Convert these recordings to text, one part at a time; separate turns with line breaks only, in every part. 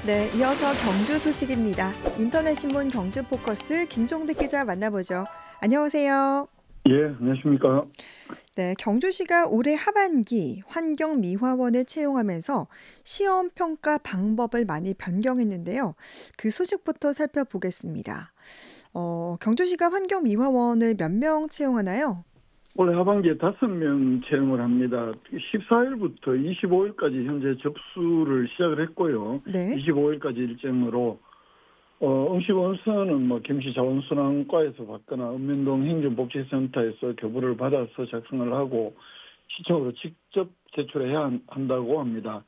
네, 이어서 경주 소식입니다. 인터넷 신문 경주 포커스 김종득 기자 만나보죠. 안녕하세요.
예, 안녕하십니까.
네, 경주시가 올해 하반기 환경미화원을 채용하면서 시험 평가 방법을 많이 변경했는데요. 그 소식부터 살펴보겠습니다. 경주시가 환경미화원을 몇 명 채용하나요?
올해 하반기에 5명 채용을 합니다. 14일부터 25일까지 현재 접수를 시작을 했고요.
네.
25일까지 일정으로 응시 원서는 경시 자원순환과에서 받거나 읍면동 행정복지센터에서 교부를 받아서 작성을 하고 시청으로 직접 제출해야 한다고 합니다.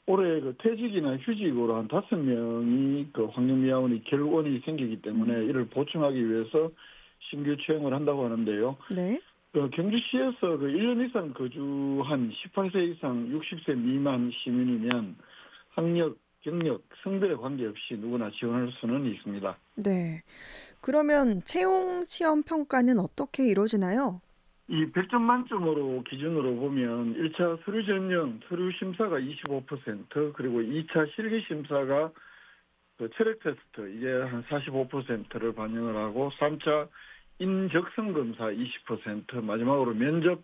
올해 퇴직이나 휴직으로 한 5명이 환경미화원이 결원이 생기기 때문에 이를 보충하기 위해서 신규 채용을 한다고 하는데요.
네.
경주시에서 1년 이상 거주한 18세 이상 60세 미만 시민이면 학력, 경력, 성별에 관계없이 누구나 지원할 수는 있습니다.
네. 그러면 채용 시험 평가는 어떻게 이루어지나요?
이 100점 만점으로 기준으로 보면 1차 서류 전형, 서류 심사가 25%, 그리고 2차 실기 심사가 체력 테스트 이게 한 45%를 반영을 하고 3차 인적성 검사 20%, 마지막으로 면접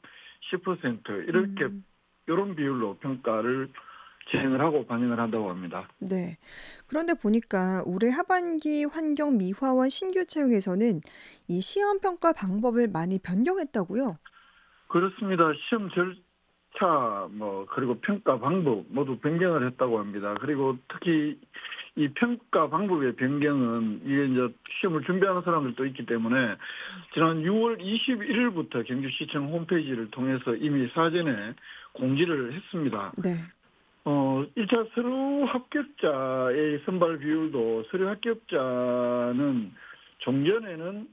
10% 이렇게 이런 비율로 평가를 진행을 하고 반영을 한다고 합니다.
네. 그런데 보니까 올해 하반기 환경미화원 신규 채용에서는 이 시험 평가 방법을 많이 변경했다고요?
그렇습니다. 시험 절차 그리고 평가 방법 모두 변경을 했다고 합니다. 그리고 특히 이 평가 방법의 변경은 이게 이제 시험을 준비하는 사람들도 있기 때문에 지난 6월 21일부터 경주시청 홈페이지를 통해서 이미 사전에 공지를 했습니다.
네.
1차 서류 합격자의 선발 비율도 서류 합격자는 종전에는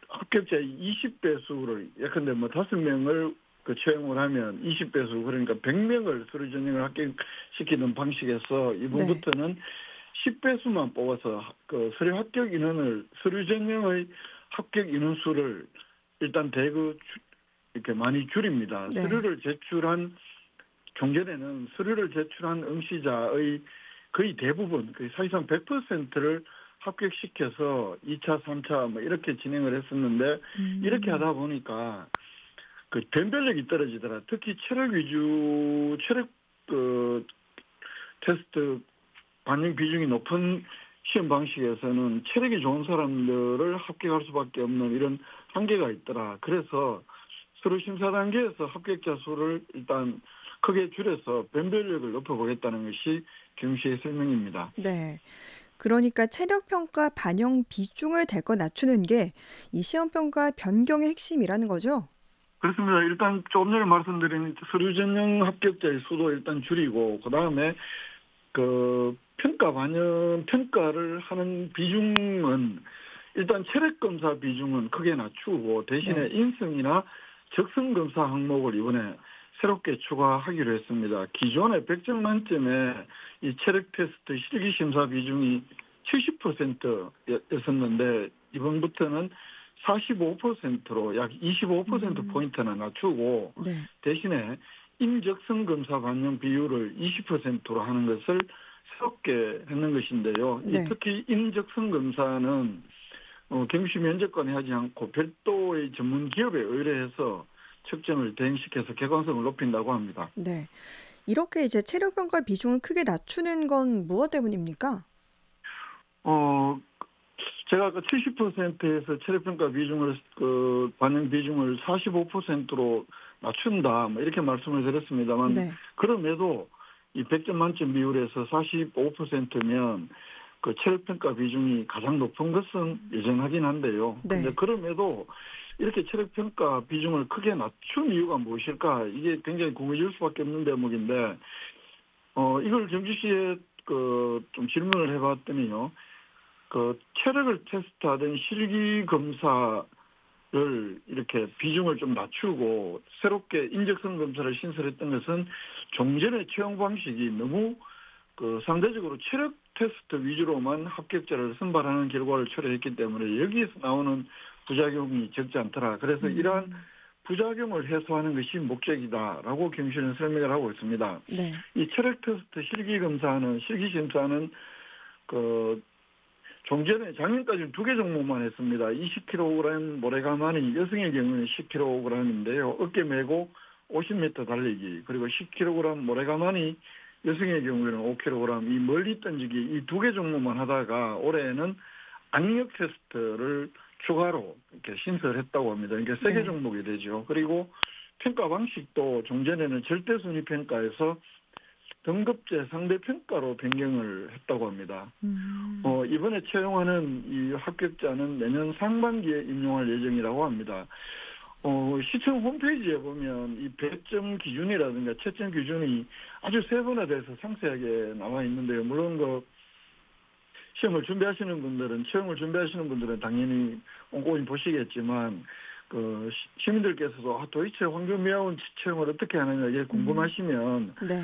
합격자의 20배수를 예컨대 5명을 채용을 하면 20배수 그러니까 100명을 서류 전형을 합격시키는 방식에서 이번부터는 10배수만 뽑아서 서류 합격 인원을 서류 전형의 합격 인원수를 일단 이렇게 많이 줄입니다.
네.
종전에는 서류를 제출한 응시자의 거의 대부분, 사실상 100%를 합격시켜서 2차, 3차 이렇게 진행을 했었는데 이렇게 하다 보니까 변별력이 떨어지더라. 특히 체력 테스트 반영 비중이 높은 시험 방식에서는 체력이 좋은 사람들을 합격할 수밖에 없는 이런 한계가 있더라. 그래서 서류 심사 단계에서 합격자 수를 일단 크게 줄여서 변별력을 높여보겠다는 것이 경시의 설명입니다.
네. 그러니까 체력 평가 반영 비중을 대거 낮추는 게 이 시험 평가 변경의 핵심이라는 거죠?
그렇습니다. 일단 조금 전에 말씀드린 서류 전형 합격자의 수도 일단 줄이고 그다음에 평가를 하는 비중은 일단 체력 검사 비중은 크게 낮추고 대신에 인성이나 적성 검사 항목을 이번에 새롭게 추가하기로 했습니다. 기존에 100점 만점에 이 체력 테스트 실기 심사 비중이 70%였었는데 이번부터는 45%로 약 25%포인트나 낮추고 대신에 인적성 검사 반영 비율을 20%로 하는 것을 새롭게 했는 것인데요. 특히 인적성 검사는 경시 면접관이 하지 않고 별도의 전문 기업에 의뢰해서 측정을 대행시켜서 객관성을 높인다고 합니다.
네. 이렇게 이제 체력 평가 비중을 크게 낮추는 건 무엇 때문입니까?
제가 70%에서 체력평가 비중을 반영 비중을 45%로 낮춘다 이렇게 말씀을 드렸습니다만 그럼에도 이 100점 만점 비율에서 45%면 체력평가 비중이 가장 높은 것은 여전하긴 한데요. 근데 그럼에도 이렇게 체력평가 비중을 크게 낮춘 이유가 무엇일까? 이게 굉장히 궁금해질 수밖에 없는 대목인데 이걸 경주시에 좀 질문을 해봤더니요. 체력을 테스트하던 실기 검사를 이렇게 비중을 좀 낮추고 새롭게 인적성 검사를 신설했던 것은 종전의 채용 방식이 너무 상대적으로 체력 테스트 위주로만 합격자를 선발하는 결과를 초래했기 때문에 여기에서 나오는 부작용이 적지 않더라. 그래서 이러한 부작용을 해소하는 것이 목적이다라고 경실은 설명을 하고 있습니다.
네.
이 체력 테스트 실기 심사는 그 좀 전에 작년까지는 두 개 종목만 했습니다. 20kg 모래가만이 여성의 경우는 10kg인데요. 어깨 메고 50m 달리기 그리고 10kg 모래가만이 여성의 경우에는 5kg 이 멀리 던지기 이 두 개 종목만 하다가 올해는 악력 테스트를 추가로 이렇게 신설했다고 합니다. 이게 세 개
네.
종목이 되죠. 그리고 평가 방식도 종전에는 절대순위 평가에서 등급제 상대 평가로 변경을 했다고 합니다.
음.
이번에 채용하는 이 합격자는 내년 상반기에 임용할 예정이라고 합니다. 시청 홈페이지에 보면 이 배점 기준이라든가 채점 기준이 아주 세분화돼서 상세하게 나와 있는데요. 물론 시험을 준비하시는 분들은 채용을 준비하시는 분들은 당연히 꼼꼼히 보시겠지만 시민들께서도 도대체 환경미화원 채용을 어떻게 하느냐 이게
음.
궁금하시면
네.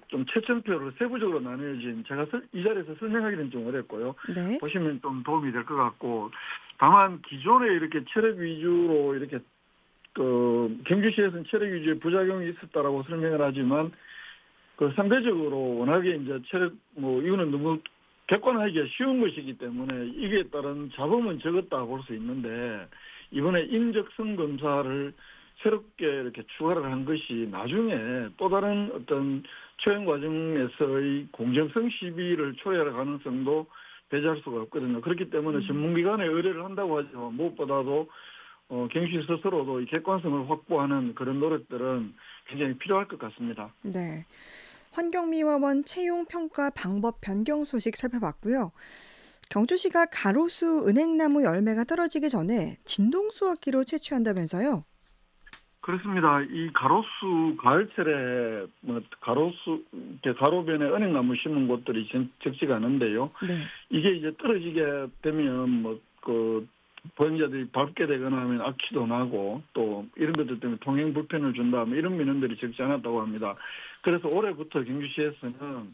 좀 채점표를 세부적으로 나뉘어진 제가 이 자리에서 설명하기는 좀 어렵고요.
네.
보시면 좀 도움이 될 것 같고 다만 기존에 이렇게 체력 위주로 이렇게 경주시에서는 체력 위주의 부작용이 있었다라고 설명을 하지만 상대적으로 워낙에 이제 체력 이거는 너무 객관화하기가 쉬운 것이기 때문에 이게 따른 잡음은 적었다 볼 수 있는데 이번에 인적성 검사를 새롭게 이렇게 추가를 한 것이 나중에 또 다른 어떤 채용 과정에서의 공정성 시비를 초래할 가능성도 배제할 수가 없거든요. 그렇기 때문에
음.
전문기관에 의뢰를 한다고 하지만 무엇보다도 경시 스스로도 이 객관성을 확보하는 그런 노력들은 굉장히 필요할 것 같습니다.
네. 환경미화원 채용 평가 방법 변경 소식 살펴봤고요. 경주시가 가로수 은행나무 열매가 떨어지기 전에 진동 수확기로 채취한다면서요?
그렇습니다. 이 가로수 가을철에 이렇게 가로변에 은행나무 심은 곳들이 적지가 않은데요.
네.
이게 이제 떨어지게 되면 보행자들이 밟게 되거나 하면 악취도 나고 또 이런 것들 때문에 통행 불편을 준다 이런 민원들이 적지 않았다고 합니다. 그래서 올해부터 경주시에서는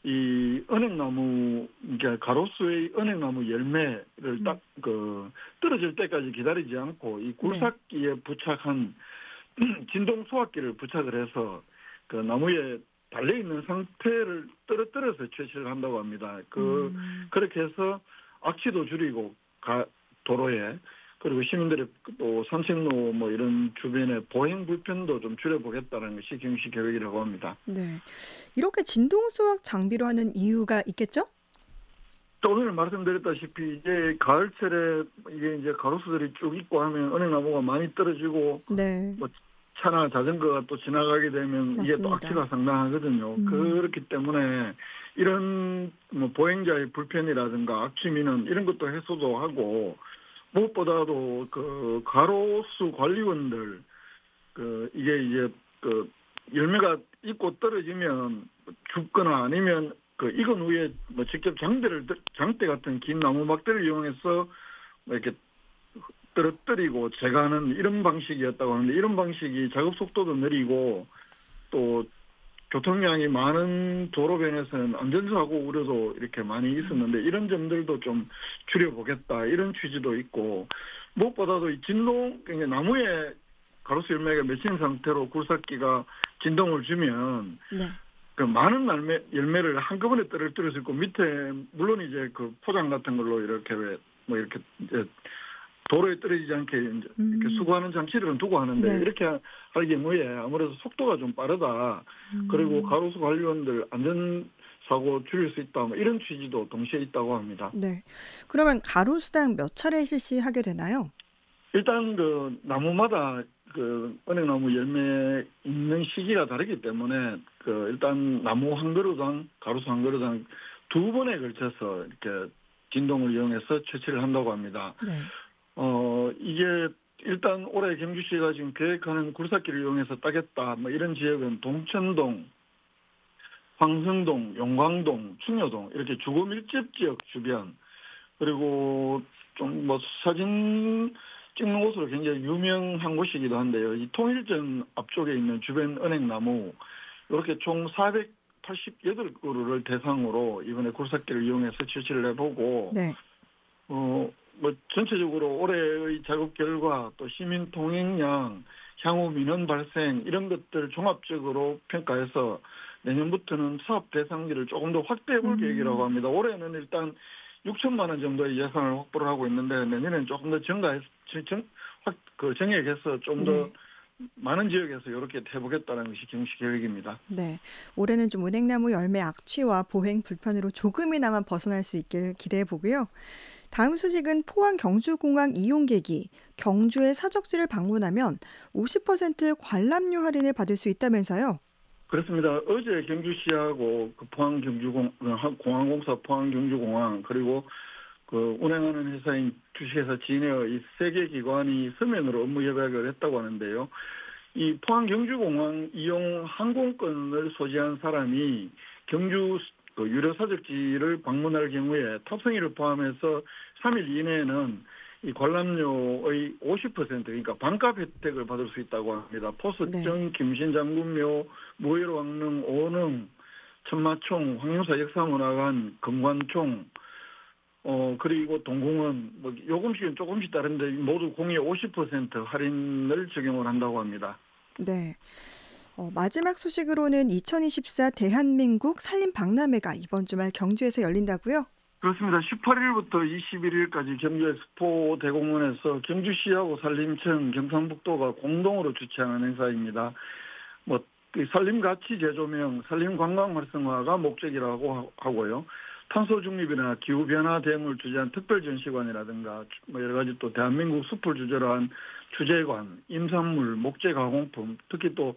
이 은행나무 그러니까 가로수의 은행나무 열매를
음.
떨어질 때까지 기다리지 않고 이
네.
굴삭기에 부착한 진동 수확기를 부착을 해서 나무에 달려 있는 상태를 떨어뜨려서 채취를 한다고 합니다.
음.
그렇게 해서 악취도 줄이고 도로에 그리고 시민들의 또 산책로 이런 주변의 보행 불편도 좀 줄여보겠다는 것이 경시 계획이라고 합니다.
네. 이렇게 진동 수확 장비로 하는 이유가 있겠죠?
또 오늘 말씀드렸다시피 이제 가을철에 이게 이제 가로수들이 쭉 있고 하면 은행나무가 많이 떨어지고
네.
차나 자전거가 또 지나가게 되면 이게 또
맞습니다.
악취가 상당하거든요.
음.
그렇기 때문에 이런 보행자의 불편이라든가 악취 민원 이런 것도 해소도 하고 무엇보다도 가로수 관리원들 이게 이제 열매가 있고 떨어지면 죽거나 아니면 익은 후에 직접 장대 같은 긴 나무 막대를 이용해서 이렇게 떨어뜨리고 제거하는 이런 방식이었다고 하는데 이런 방식이 작업 속도도 느리고 또 교통량이 많은 도로변에서는 안전사고 우려도 이렇게 많이 있었는데 이런 점들도 좀 줄여보겠다 이런 취지도 있고 무엇보다도 이 진동 그러니까 나무에 가로수 열매가 맺힌 상태로 굴삭기가 진동을 주면
네.
많은 열매를 한꺼번에 떨어뜨릴 수 있고 밑에 물론 이제 포장 같은 걸로 이렇게 이렇게 이제 도로에 떨어지지 않게 이제 이렇게
음.
수거하는 장치들은 두고 하는데
네.
이렇게 할 경우에 아무래도 속도가 좀 빠르다. 그리고
음.
가로수 관리원들 안전사고 줄일 수 있다. 이런 취지도 동시에 있다고 합니다.
네. 그러면 가로수당 몇 차례 실시하게 되나요?
일단 나무마다 은행나무 열매 있는 시기가 다르기 때문에 일단 나무 한 그루당 가로수 한 그루당 두 번에 걸쳐서 이렇게 진동을 이용해서 채취를 한다고 합니다.
네.
이게 일단 올해 경주시가 지금 계획하는 굴삭기를 이용해서 따겠다 이런 지역은 동천동, 황성동, 용광동, 충여동 이렇게 주거 밀집 지역 주변 그리고 좀 사진 찍는 곳으로 굉장히 유명한 곳이기도 한데요. 이 통일점 앞쪽에 있는 주변 은행나무 이렇게 총 488그루를 대상으로 이번에 굴삭기를 이용해서 채취를 해보고
네.
뭐 전체적으로 올해의 작업 결과 또 시민 통행량, 향후 민원 발생 이런 것들 종합적으로 평가해서 내년부터는 사업 대상지를 조금 더 확대해 볼 계획이라고
음.
합니다. 올해는 일단 6천만 원 정도의 예산을 확보를 하고 있는데 내년에는 조금 더 정액해서 좀 더
네.
많은 지역에서 이렇게 해보겠다는 것이 경시 계획입니다.
네. 올해는 좀 은행나무 열매 악취와 보행 불편으로 조금이나마 벗어날 수 있길 기대해 보고요. 다음 소식은 포항 경주공항 이용객이 경주의 사적지를 방문하면 50% 관람료 할인을 받을 수 있다면서요.
그렇습니다. 어제 경주시하고 그 공항공사 포항경주공항 그리고 그 운행하는 회사인 주식회사 진에어 이 세 개 기관이 서면으로 업무 협약을 했다고 하는데요. 이 포항 경주공항 이용 항공권을 소지한 사람이 경주 그 유료 사적지를 방문할 경우에 탑승일을 포함해서 3일 이내에는 이 관람료의 50% 그러니까 반값 혜택을 받을 수 있다고 합니다.
네.
포스정, 김신장군묘, 무예로 왕릉, 오능, 천마총, 황룡사 역사문화관, 금관총, 그리고 동공원, 뭐 요금씩은 조금씩 다른데 모두 공의 50% 할인을 적용을 한다고 합니다.
네. 마지막 소식으로는 2024 대한민국 산림박람회가 이번 주말 경주에서 열린다고요?
그렇습니다. 18일부터 21일까지 경주 엑스포 대공원에서 경주시하고 산림청, 경상북도가 공동으로 주최하는 행사입니다. 뭐, 그 산림 가치 재조명, 산림 관광 활성화가 목적이라고 하고요. 탄소 중립이나 기후 변화 대응을 주재한 특별 전시관이라든가 뭐 여러 가지 또 대한민국 숲을 주제로 한 주제관, 임산물, 목재 가공품, 특히 또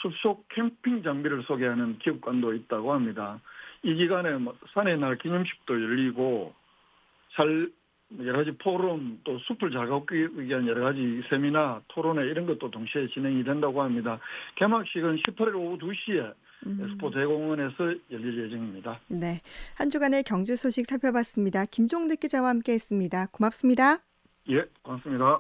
숲속 캠핑 장비를 소개하는 기업관도 있다고 합니다. 이 기간에 뭐 산의 날 기념식도 열리고 여러 가지 포럼 또 숲을 잘 가꾸기 위한 여러 가지 세미나, 토론회 이런 것도 동시에 진행이 된다고 합니다. 개막식은 18일 오후 2시에 엑스포
음.
대공원에서 열릴 예정입니다.
네. 한 주간의 경주 소식 살펴봤습니다. 김종득 기자와 함께했습니다. 고맙습니다.
예, 고맙습니다.